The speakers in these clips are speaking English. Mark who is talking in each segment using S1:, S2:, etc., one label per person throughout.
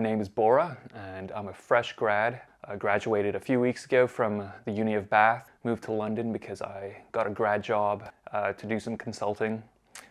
S1: name is Bora, and I'm a fresh grad. I graduated a few weeks ago from the Uni of Bath, moved to London because I got a grad job to do some consulting,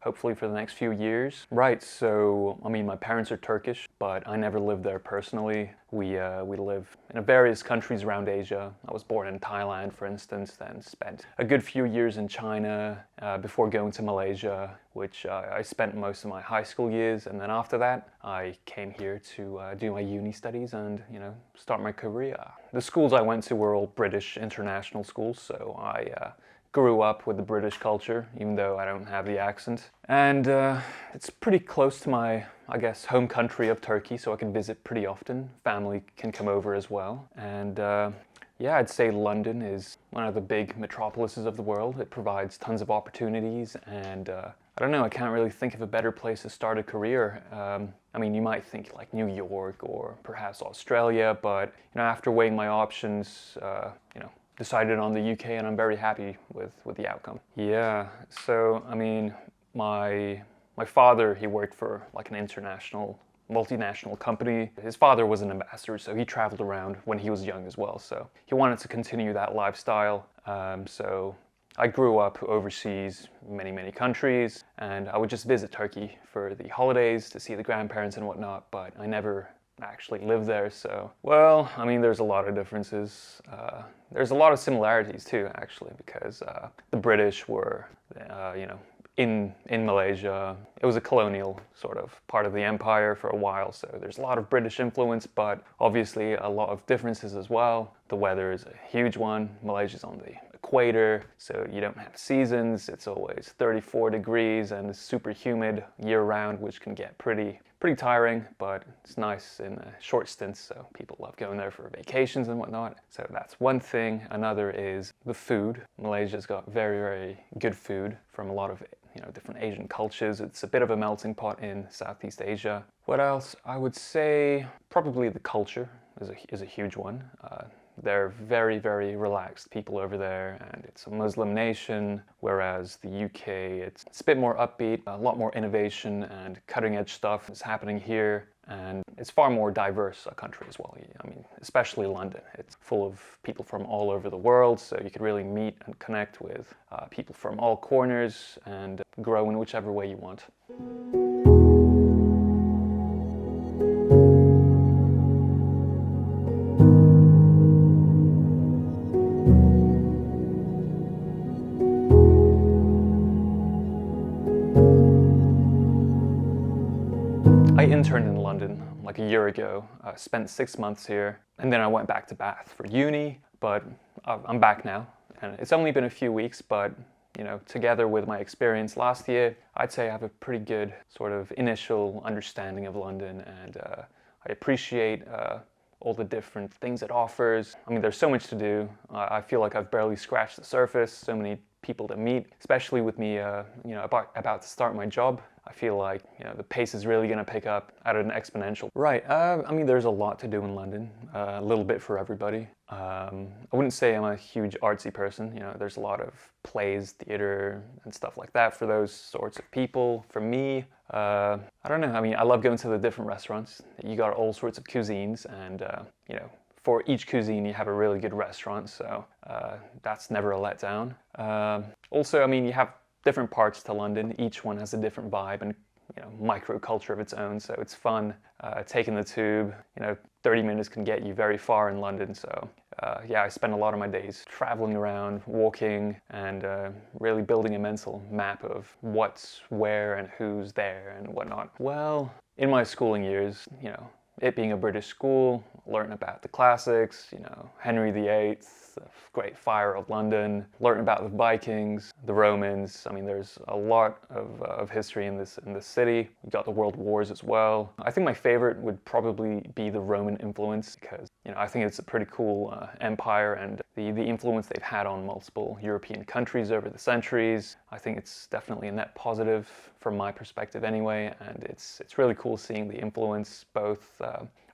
S1: hopefully for the next few years. Right, so, I mean, my parents are Turkish, but I never lived there personally. We live in various countries around Asia. I was born in Thailand, for instance, then spent a good few years in China before going to Malaysia, which I spent most of my high school years, and then after that, I came here to do my uni studies and, start my career. The schools I went to were all British international schools, so I grew up with the British culture, even though I don't have the accent. And it's pretty close to my, I guess, home country of Turkey, so I can visit pretty often. Family can come over as well. And yeah, I'd say London is one of the big metropolises of the world. It provides tons of opportunities, and I don't know, I can't really think of a better place to start a career. I mean, you might think like New York or perhaps Australia, but after weighing my options, decided on the UK, and I'm very happy with the outcome. Yeah, so I mean, my father, he worked for like an international, multinational company. His father was an ambassador, so he traveled around when he was young as well. So he wanted to continue that lifestyle. So I grew up overseas, many countries, and I would just visit Turkey for the holidays to see the grandparents and whatnot, but I never actually lived there. So, well, I mean, there's a lot of differences. There's a lot of similarities too, actually, because the British were, in Malaysia. It was a colonial sort of part of the empire for a while, so there's a lot of British influence, but obviously a lot of differences as well. The weather is a huge one. Malaysia's on the equator, so you don't have seasons. It's always 34 degrees and it's super humid year-round, which can get pretty tiring, but it's nice in short stints, so people love going there for vacations and whatnot. So that's one thing. Another is the food. Malaysia's got very good food from a lot of different Asian cultures. It's a bit of a melting pot in Southeast Asia. What else? I would say probably the culture is a huge one. They're very relaxed people over there, and it's a Muslim nation, whereas the UK, it's a bit more upbeat, a lot more innovation and cutting edge stuff is happening here, and it's far more diverse a country as well. I mean, especially London. It's full of people from all over the world, so you could really meet and connect with people from all corners and grow in whichever way you want. I interned in London like a year ago, spent 6 months here, and then I went back to Bath for uni, but I'm back now. And it's only been a few weeks, but together with my experience last year, I'd say I have a pretty good sort of initial understanding of London, and I appreciate all the different things it offers. I mean, there's so much to do. I feel like I've barely scratched the surface, so many people to meet, especially with me, about to start my job. I feel like, the pace is really going to pick up at an exponential. Right, I mean, there's a lot to do in London, a little bit for everybody. I wouldn't say I'm a huge artsy person, there's a lot of plays, theater, and stuff like that for those sorts of people. For me, I don't know, I mean, I love going to the different restaurants. You got all sorts of cuisines, and, for each cuisine, you have a really good restaurant, so that's never a letdown. Also, I mean, you have different parts to London. Each one has a different vibe and microculture of its own, so it's fun taking the tube. 30 minutes can get you very far in London, so yeah, I spend a lot of my days traveling around, walking, and really building a mental map of what's where and who's there and whatnot. Well, in my schooling years, it being a British school, learn about the classics, Henry VIII, the Great Fire of London, learn about the Vikings, the Romans. I mean, there's a lot of history in this city. You got the World Wars as well. I think my favorite would probably be the Roman influence, because I think it's a pretty cool empire, and the influence they've had on multiple European countries over the centuries. I think it's definitely a net positive from my perspective anyway, and it's really cool seeing the influence both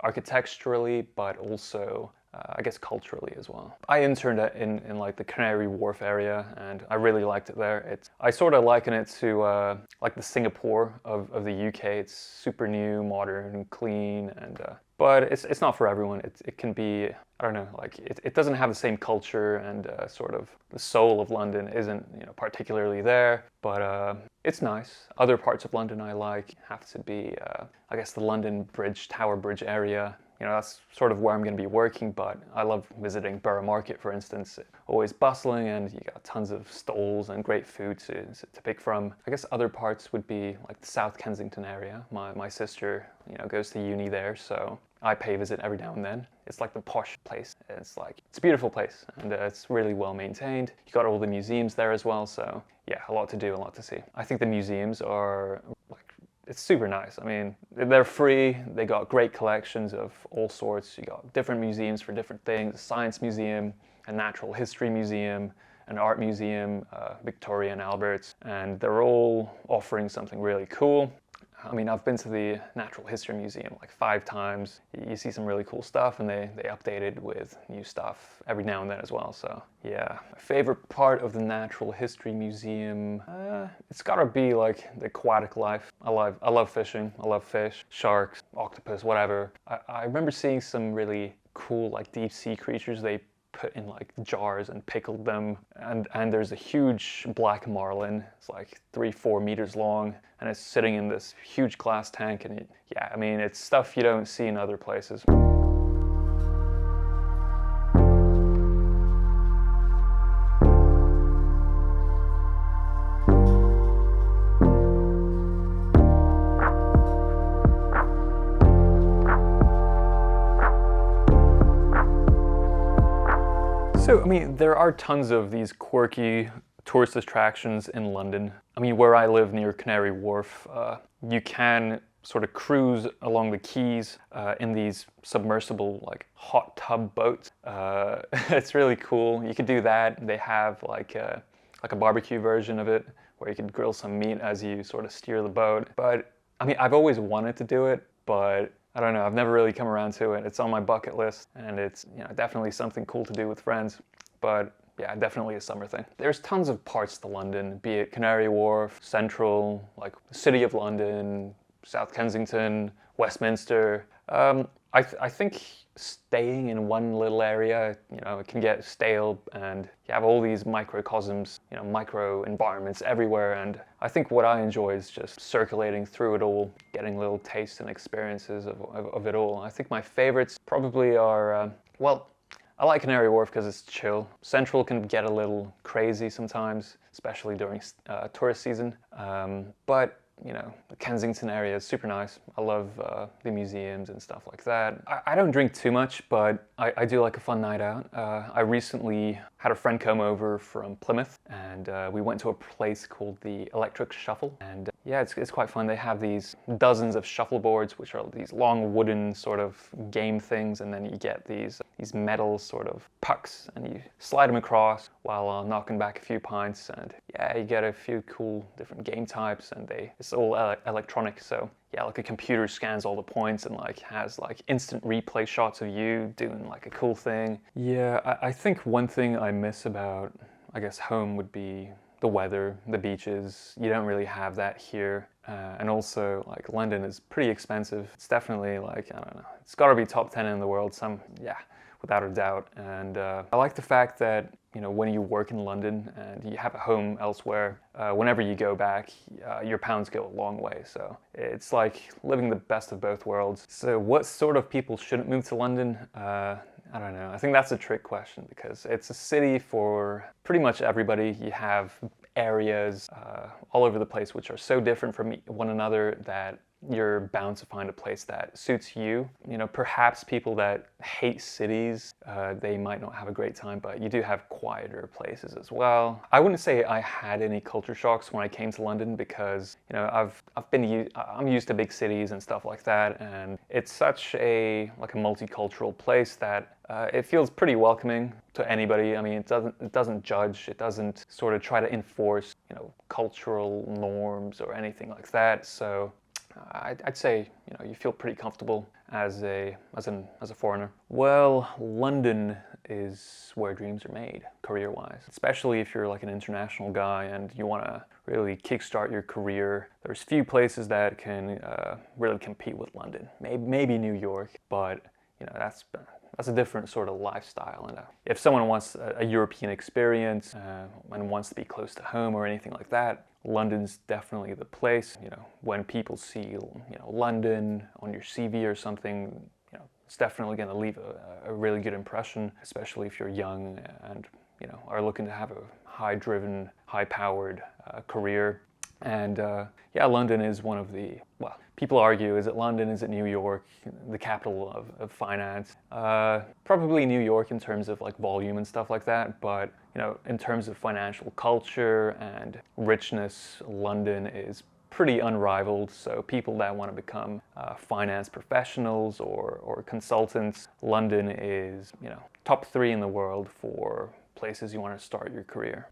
S1: architecturally, but also I guess culturally as well. I interned in like the Canary Wharf area, and I really liked it there. I sort of liken it to like the Singapore of the UK. It's super new, modern, clean, and but it's not for everyone. It can be, I don't know, like it doesn't have the same culture, and sort of the soul of London isn't, you know, particularly there. But it's nice. Other parts of London I like have to be, I guess, the London Bridge, Tower Bridge area. You know, that's sort of where I'm going to be working, but I love visiting Borough Market, for instance. Always bustling, and you got tons of stalls and great food to pick from. I guess other parts would be like the South Kensington area. My sister, you know, goes to uni there, so I pay a visit every now and then. It's like the posh place. It's a beautiful place, and it's really well maintained. You got all the museums there as well, so yeah, a lot to do, a lot to see. I think the museums are it's super nice. I mean, they're free. They got great collections of all sorts. You got different museums for different things: a science museum, a natural history museum, an art museum, Victoria and Albert's, and they're all offering something really cool. I mean, I've been to the Natural History Museum like 5 times. You see some really cool stuff, and they update it with new stuff every now and then as well. So yeah, my favorite part of the Natural History Museum, it's gotta be like the aquatic life. I love fishing. I love fish, sharks, octopus, whatever. I remember seeing some really cool like deep sea creatures they put in like jars and pickled them, and there's a huge black marlin. It's like 3-4 meters long, and it's sitting in this huge glass tank, and yeah, I mean, it's stuff you don't see in other places. So, I mean, there are tons of these quirky tourist attractions in London. I mean, where I live near Canary Wharf, you can sort of cruise along the quays in these submersible, like, hot tub boats. It's really cool. You could do that. They have like a barbecue version of it where you could grill some meat as you sort of steer the boat. But, I mean, I've always wanted to do it, but I don't know, I've never really come around to it. It's on my bucket list, and it's, you know, definitely something cool to do with friends. But yeah, definitely a summer thing. There's tons of parts to London, be it Canary Wharf, Central, like the City of London, South Kensington, Westminster. I think staying in one little area, you know, it can get stale, and you have all these microcosms, you know, micro environments everywhere. And I think what I enjoy is just circulating through it all, getting little tastes and experiences of it all. I think my favorites probably are, well, I like Canary Wharf because it's chill. Central can get a little crazy sometimes, especially during tourist season. But you know, the Kensington area is super nice. I love the museums and stuff like that. I don't drink too much, but I do like a fun night out. I recently had a friend come over from Plymouth, and we went to a place called the Electric Shuffle. And yeah, it's quite fun. They have these dozens of shuffleboards, which are these long wooden sort of game things, and then you get these metal sort of pucks, and you slide them across while knocking back a few pints. And yeah, you get a few cool different game types, and it's all electronic. So yeah, like a computer scans all the points and like has like instant replay shots of you doing like a cool thing. Yeah, I think one thing I miss about, I guess, home would be the weather, the beaches. You don't really have that here. And also, like, London is pretty expensive. It's definitely like, I don't know, it's gotta be top 10 in the world, yeah, without a doubt. And I like the fact that, you know, when you work in London and you have a home elsewhere, whenever you go back, your pounds go a long way. So it's like living the best of both worlds. So what sort of people shouldn't move to London? I don't know. I think that's a trick question because it's a city for pretty much everybody. You have areas all over the place which are so different from one another that you're bound to find a place that suits you. You know, perhaps people that hate cities, they might not have a great time, but you do have quieter places as well. I wouldn't say I had any culture shocks when I came to London because, you know, I'm used to big cities and stuff like that, and it's such a multicultural place that it feels pretty welcoming to anybody. I mean, it doesn't judge, it doesn't sort of try to enforce, you know, cultural norms or anything like that. So I'd say you feel pretty comfortable as a foreigner. Well, London is where dreams are made, career-wise. Especially if you're like an international guy and you want to really kickstart your career. There's few places that can really compete with London. Maybe New York, but that's a different sort of lifestyle. And if someone wants a European experience and wants to be close to home or anything like that, London's definitely the place. When people see London on your CV or something, it's definitely going to leave a really good impression, especially if you're young and are looking to have a high-driven, high-powered career. And yeah, London is one of the, well, people argue, is it London, is it New York, the capital of finance? Probably New York in terms of like volume and stuff like that, but in terms of financial culture and richness, London is pretty unrivaled. So people that want to become finance professionals or consultants, London is top 3 in the world for places you want to start your career.